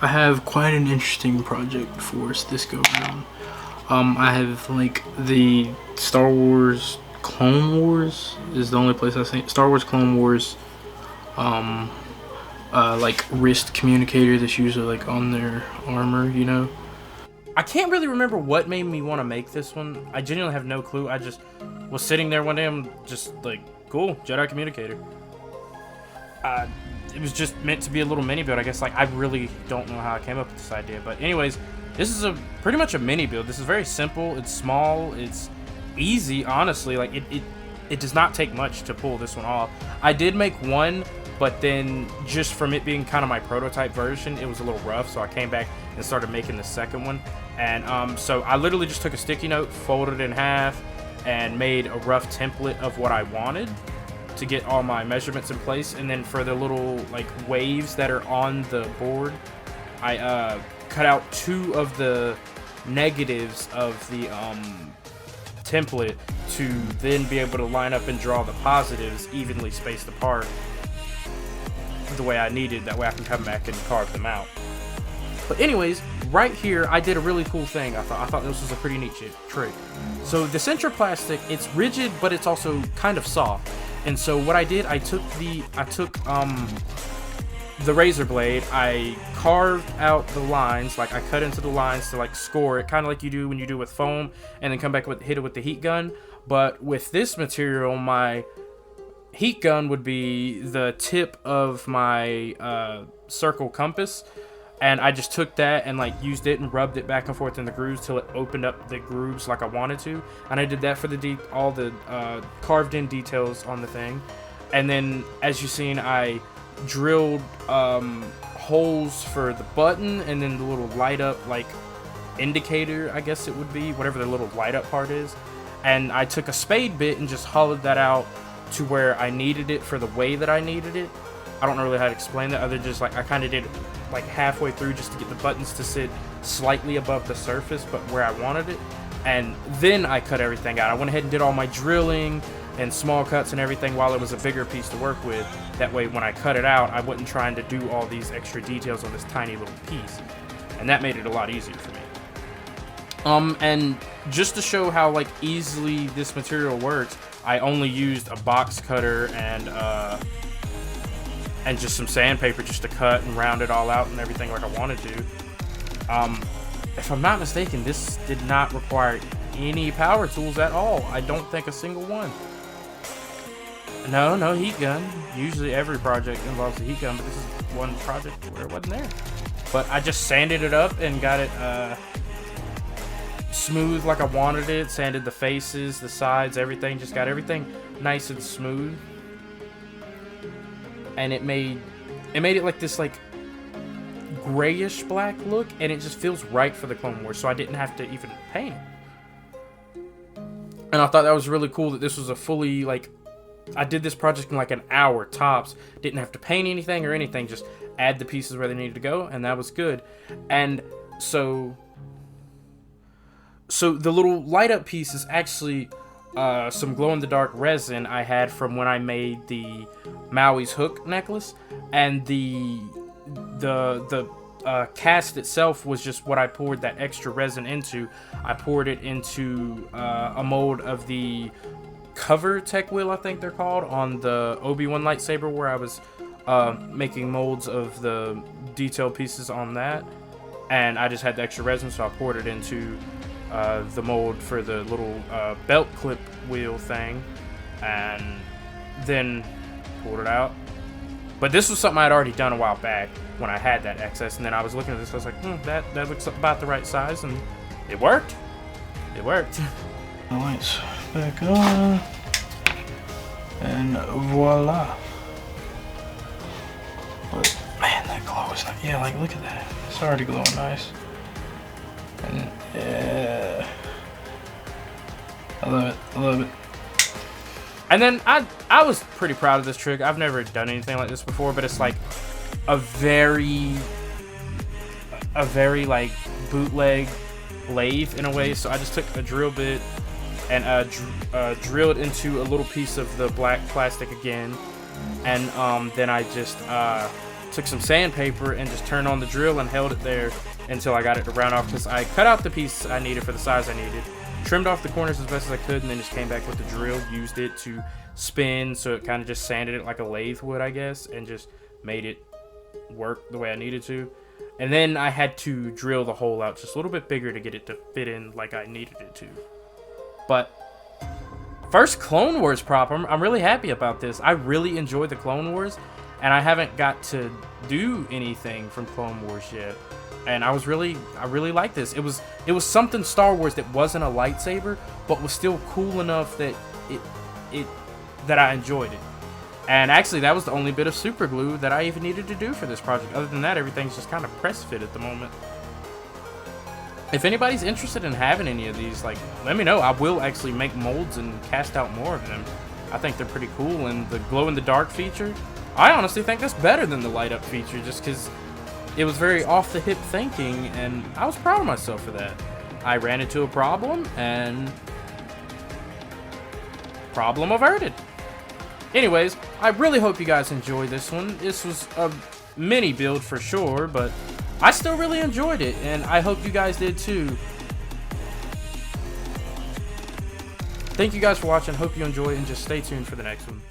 I have quite an interesting project for us this go around. I have like the Star Wars Clone Wars is the only place I've seen Star Wars Clone Wars. Um, like wrist communicator that's usually like on their armor, you know. I can't really remember what made me want to make this one. I genuinely have no clue. I just was sitting there one day. I'm just like, cool, Jedi communicator. It was just meant to be a little mini build, I guess. Like, I really don't know how I came up with this idea, but anyways, this is pretty much a mini build. This is very simple. It's small. It's easy, honestly. Like, it does not take much to pull this one off. I did make one, but then just from it being kind of my prototype version, it was a little rough, so I came back and started making the second one. And so I literally just took a sticky note, folded it in half, and made a rough template of what I wanted to get all my measurements in place. And then for the little like waves that are on the board, I cut out two of the negatives of the template to then be able to line up and draw the positives evenly spaced apart the way I needed. That way I can come back and carve them out. But anyways, right here I did a really cool thing. I thought this was a pretty neat trick. So the Centra plastic, it's rigid, but it's also kind of soft. And so what I did, I took the razor blade, I carved out the lines, like I cut into the lines to like score it, kind of like you do when you do with foam, and then come back with hit it with the heat gun. But with this material, my heat gun would be the tip of my circle compass. And I just took that and like used it and rubbed it back and forth in the grooves till it opened up the grooves like I wanted to. And I did that for all the carved in details on the thing. And then as you've seen, I drilled holes for the button and then the little light up like indicator, I guess it would be, whatever the little light up part is. And I took a spade bit and just hollowed that out to where I needed it for the way that I needed it. I don't know really how to explain that, other than just like I kind of did it like halfway through just to get the buttons to sit slightly above the surface but where I wanted it. And then I cut everything out. I went ahead and did all my drilling and small cuts and everything while it was a bigger piece to work with. That way when I cut it out, I wasn't trying to do all these extra details on this tiny little piece, and that made it a lot easier for me. And just to show how like easily this material works, I only used a box cutter and just some sandpaper just to cut and round it all out and everything like I wanted to. If I'm not mistaken, this did not require any power tools at all. I don't think a single one. No heat gun. Usually every project involves a heat gun, but this is one project where it wasn't there. But I just sanded it up and got it smooth like I wanted it. Sanded the faces, the sides, everything. Just got everything nice and smooth. And it made it like this like grayish black look, and it just feels right for the Clone Wars, so I didn't have to even paint it. And I thought that was really cool that this was a fully like, I did this project in like an hour tops, didn't have to paint anything or anything, just add the pieces where they needed to go, and that was good. And so the little light up piece is actually some glow-in-the-dark resin I had from when I made the Maui's hook necklace, and the cast itself was just what I poured that extra resin into. I poured it into a mold of the cover tech wheel, I think they're called, on the Obi-Wan lightsaber, where I was making molds of the detail pieces on that, and I just had the extra resin, so I poured it into the mold for the little belt clip wheel thing, and then pulled it out. But this was something I had already done a while back when I had that excess, and then I was looking at this, I was like, that looks about the right size, and it worked. It worked. The lights back on, and voila. But man, that glow is not, yeah, like look at that. It's already glowing nice. And yeah, I love it. I love it. And then I was pretty proud of this trick. I've never done anything like this before, but it's like a very like bootleg lathe in a way. So I just took a drill bit and drilled into a little piece of the black plastic again, and then I just took some sandpaper and just turned on the drill and held it there until I got it to round off, because I cut out the piece I needed for the size I needed, trimmed off the corners as best as I could, and then just came back with the drill, used it to spin, so it kind of just sanded it like a lathe would, I guess, and just made it work the way I needed to. And then I had to drill the hole out just a little bit bigger to get it to fit in like I needed it to. But first Clone Wars prop, I'm really happy about this. I really enjoyed the Clone Wars, and I haven't got to do anything from Clone Wars yet. And I really like this. It was something Star Wars that wasn't a lightsaber, but was still cool enough that that I enjoyed it. And actually, that was the only bit of super glue that I even needed to do for this project. Other than that, everything's just kind of press fit at the moment. If anybody's interested in having any of these, like, let me know. I will actually make molds and cast out more of them. I think they're pretty cool. And the glow-in-the-dark feature, I honestly think that's better than the light-up feature, just because it was very off-the-hip thinking, and I was proud of myself for that. I ran into a problem, and problem averted. Anyways, I really hope you guys enjoyed this one. This was a mini build for sure, but I still really enjoyed it, and I hope you guys did too. Thank you guys for watching. Hope you enjoy, and just stay tuned for the next one.